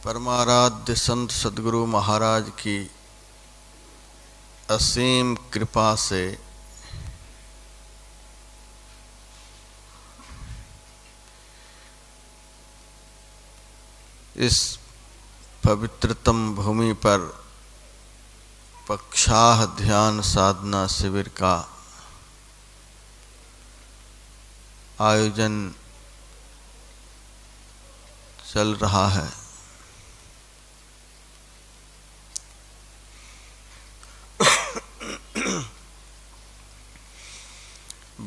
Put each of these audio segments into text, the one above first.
परमाराध्य संत सद्गुरु महाराज की असीम कृपा से इस पवित्रतम भूमि पर पक्षाह ध्यान साधना शिविर का आयोजन चल रहा है।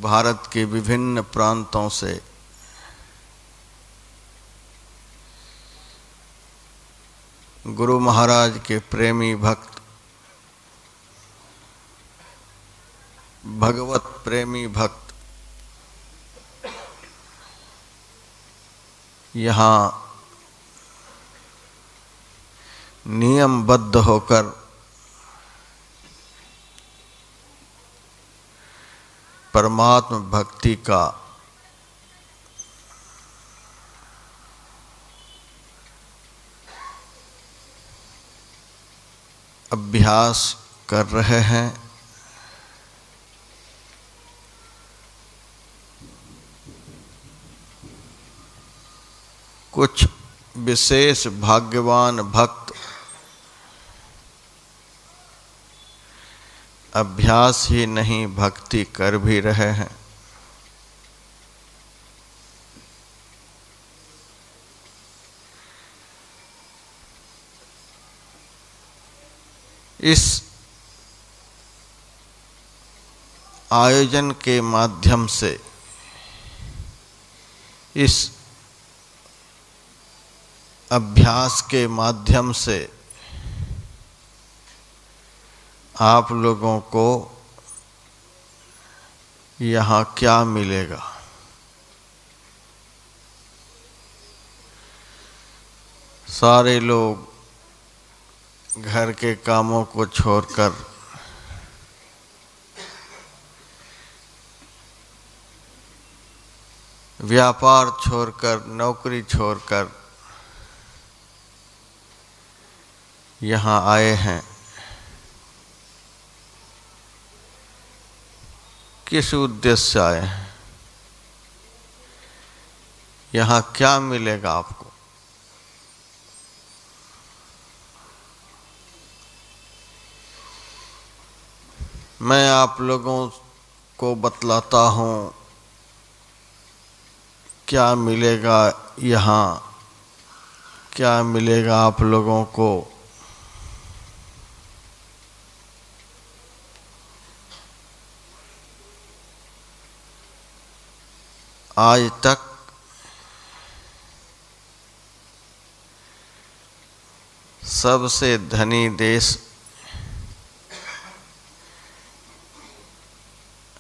भारत के विभिन्न प्रांतों से गुरु महाराज के प्रेमी भक्त, भगवत प्रेमी भक्त यहाँ नियमबद्ध होकर परमात्म भक्ति का अभ्यास कर रहे हैं। कुछ विशेष भाग्यवान भक्त अभ्यास ही नहीं भक्ति कर भी रहे हैं। इस आयोजन के माध्यम से, इस अभ्यास के माध्यम से आप लोगों को यहाँ क्या मिलेगा? सारे लोग घर के कामों को छोड़कर व्यापार छोड़कर, नौकरी छोड़कर यहाँ आए हैं। किस उद्देश्य से आए हैं? यहाँ क्या मिलेगा आपको? मैं आप लोगों को बतलाता हूँ क्या मिलेगा यहाँ, क्या मिलेगा आप लोगों को। आज तक सबसे धनी देश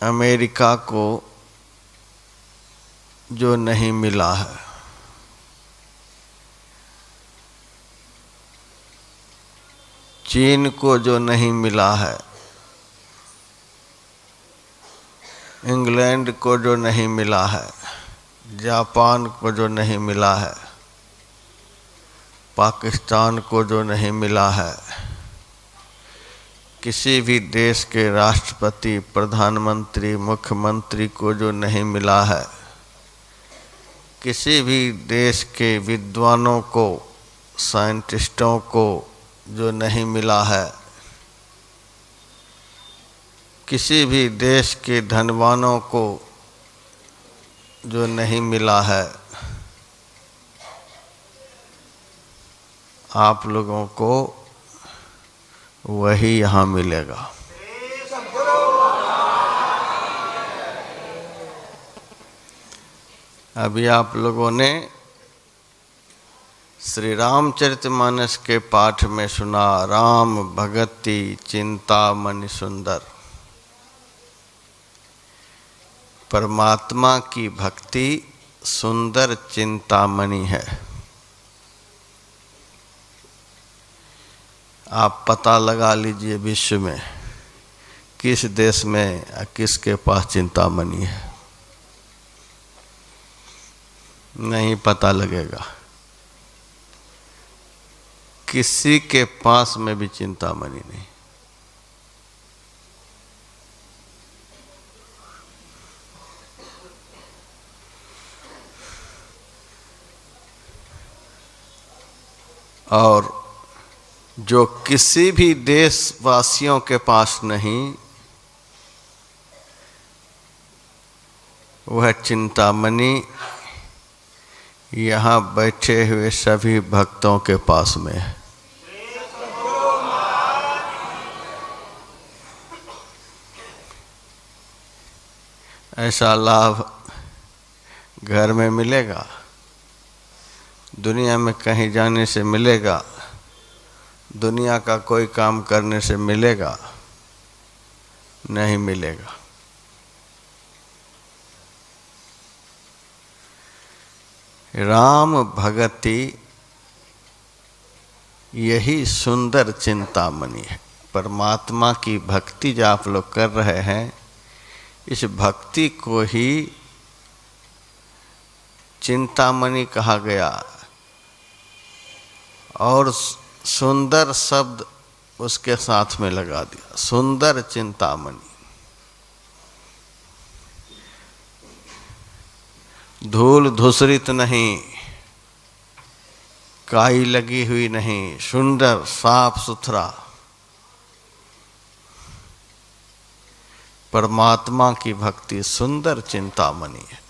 अमेरिका को जो नहीं मिला है, चीन को जो नहीं मिला है, इंग्लैंड को जो नहीं मिला है, जापान को जो नहीं मिला है, पाकिस्तान को जो नहीं मिला है, किसी भी देश के राष्ट्रपति, प्रधानमंत्री, मुख्यमंत्री को जो नहीं मिला है, किसी भी देश के विद्वानों को, साइंटिस्टों को जो नहीं मिला है, किसी भी देश के धनवानों को जो नहीं मिला है, आप लोगों को वही यहाँ मिलेगा। अभी आप लोगों ने श्री रामचरितमानस के पाठ में सुना, राम भगति चिंतामणि सुंदर। परमात्मा की भक्ति सुंदर चिंतामणि है। आप पता लगा लीजिए विश्व में किस देश में किसके पास चिंतामणि है, नहीं पता लगेगा। किसी के पास में भी चिंतामणि नहीं। और जो किसी भी देशवासियों के पास नहीं, वह चिंतामणि यहाँ बैठे हुए सभी भक्तों के पास में है। ऐसा लाभ घर में मिलेगा, दुनिया में कहीं जाने से मिलेगा, दुनिया का कोई काम करने से मिलेगा? नहीं मिलेगा। राम भगति यही सुंदर चिंतामणि है। परमात्मा की भक्ति जो आप लोग कर रहे हैं, इस भक्ति को ही चिंतामणि कहा गया। और सुंदर शब्द उसके साथ में लगा दिया, सुंदर चिंतामणि। धूल धूसरित नहीं, काई लगी हुई नहीं, सुंदर साफ सुथरा। परमात्मा की भक्ति सुंदर चिंतामणि है।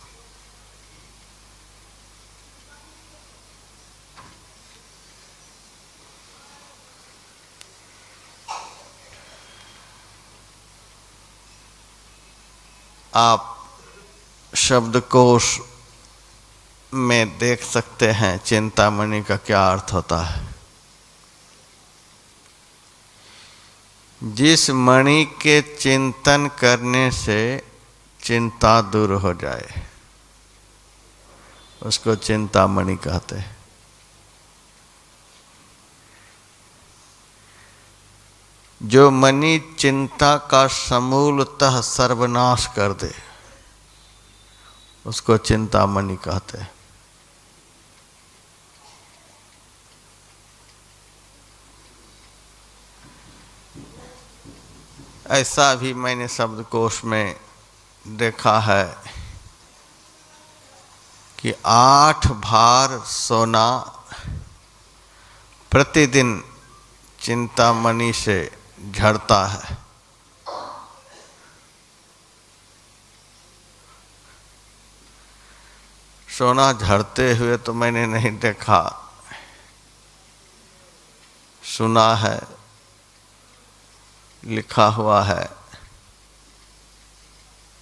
आप शब्दकोश में देख सकते हैं चिंतामणि का क्या अर्थ होता है। जिस मणि के चिंतन करने से चिंता दूर हो जाए, उसको चिंतामणि कहते हैं। जो मणि चिंता का समूलतः सर्वनाश कर दे, उसको चिंतामणि कहते हैं। ऐसा भी मैंने शब्दकोश में देखा है कि 8 भार सोना प्रतिदिन चिंतामणि से झड़ता है। सोना झड़ते हुए तो मैंने नहीं देखा, सुना है, लिखा हुआ है।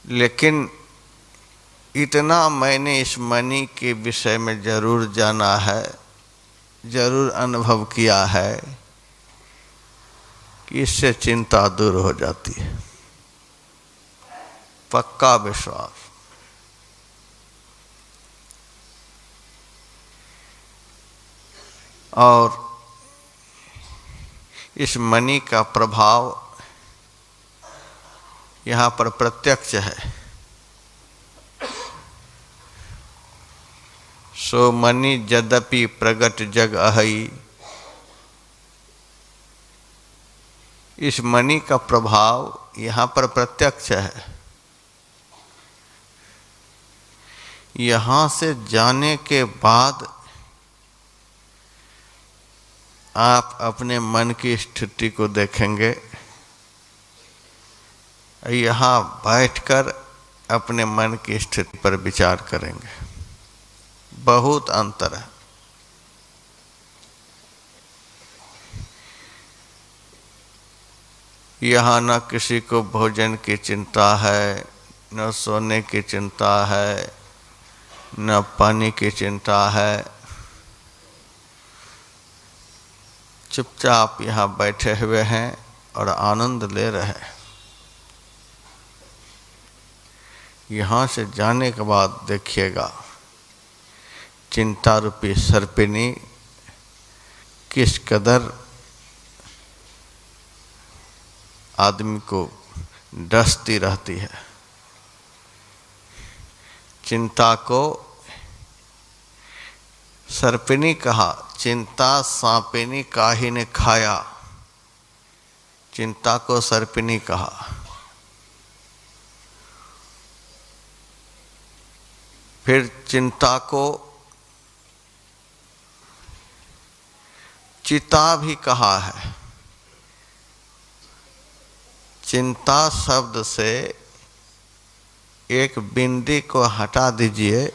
लेकिन इतना मैंने इस मणि के विषय में जरूर जाना है, जरूर अनुभव किया है कि इससे चिंता दूर हो जाती है। पक्का विश्वास। और इस मणि का प्रभाव यहाँ पर प्रत्यक्ष है। सो मणि यद्यपि प्रगट जग अहई, इस मणि का प्रभाव यहाँ पर प्रत्यक्ष है। यहाँ से जाने के बाद आप अपने मन की स्थिति को देखेंगे, यहाँ बैठकर अपने मन की स्थिति पर विचार करेंगे। बहुत अंतर है। यहाँ न किसी को भोजन की चिंता है, न सोने की चिंता है, न पानी की चिंता है। चुपचाप यहाँ बैठे हुए हैं और आनंद ले रहे हैं। यहाँ से जाने के बाद देखिएगा चिंता रूपी सर्पिनी किस कदर आदमी को डसती रहती है। चिंता को सर्पिनी कहा, चिंता सांपिनी काहे ने खाया। चिंता को सर्पिनी कहा। फिर चिंता को चिता भी कहा है। चिंता शब्द से एक बिंदी को हटा दीजिए,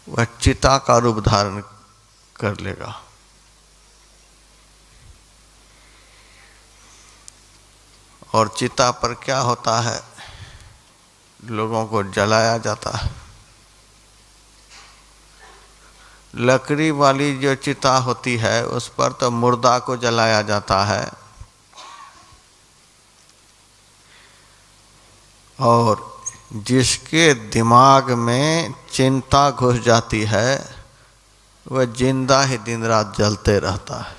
वह चिता का रूप धारण कर लेगा। और चिता पर क्या होता है? लोगों को जलाया जाता है। लकड़ी वाली जो चिता होती है उस पर तो मुर्दा को जलाया जाता है, और जिसके दिमाग में चिंता घुस जाती है वह जिंदा ही दिन रात जलते रहता है।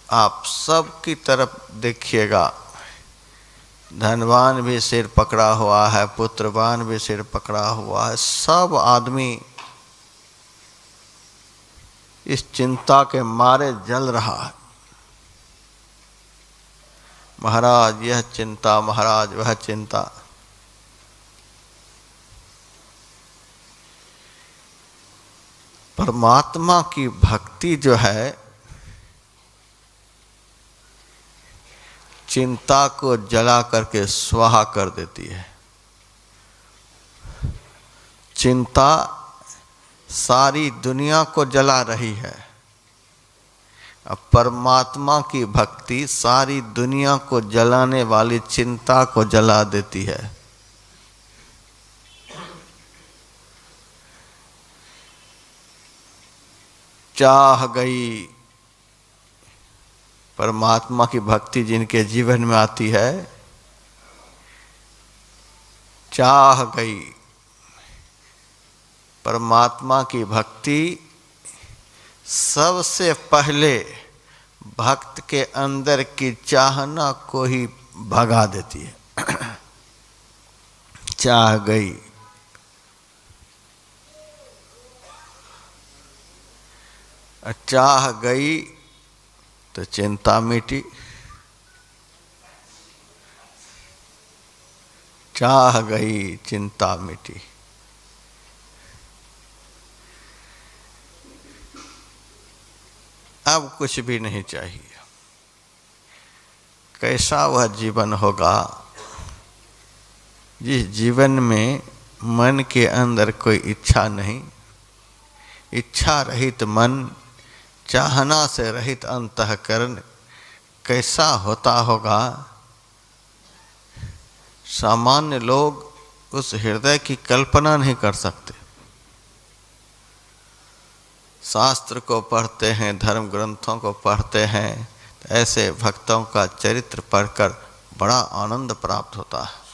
आप सब की तरफ देखिएगा, धनवान भी सिर पकड़ा हुआ है, पुत्रवान भी सिर पकड़ा हुआ है, सब आदमी इस चिंता के मारे जल रहा है। महाराज यह चिंता, महाराज वह चिंता। परमात्मा की भक्ति जो है चिंता को जला करके स्वाहा कर देती है। चिंता सारी दुनिया को जला रही है, अब परमात्मा की भक्ति सारी दुनिया को जलाने वाली चिंता को जला देती है। चाह गई, परमात्मा की भक्ति जिनके जीवन में आती है, चाह गई। परमात्मा की भक्ति सबसे पहले भक्त के अंदर की चाहना को ही भगा देती है। चाह गई, चाह गई तो चिंता मिटी। चाह गई चिंता मिटी। अब कुछ भी नहीं चाहिए। कैसा वह जीवन होगा जिस जीवन में मन के अंदर कोई इच्छा नहीं, इच्छा रहित मन, चाहना से रहित अंतःकरण कैसा होता होगा। सामान्य लोग उस हृदय की कल्पना नहीं कर सकते। शास्त्र को पढ़ते हैं, धर्म ग्रंथों को पढ़ते हैं, तो ऐसे भक्तों का चरित्र पढ़कर बड़ा आनंद प्राप्त होता है।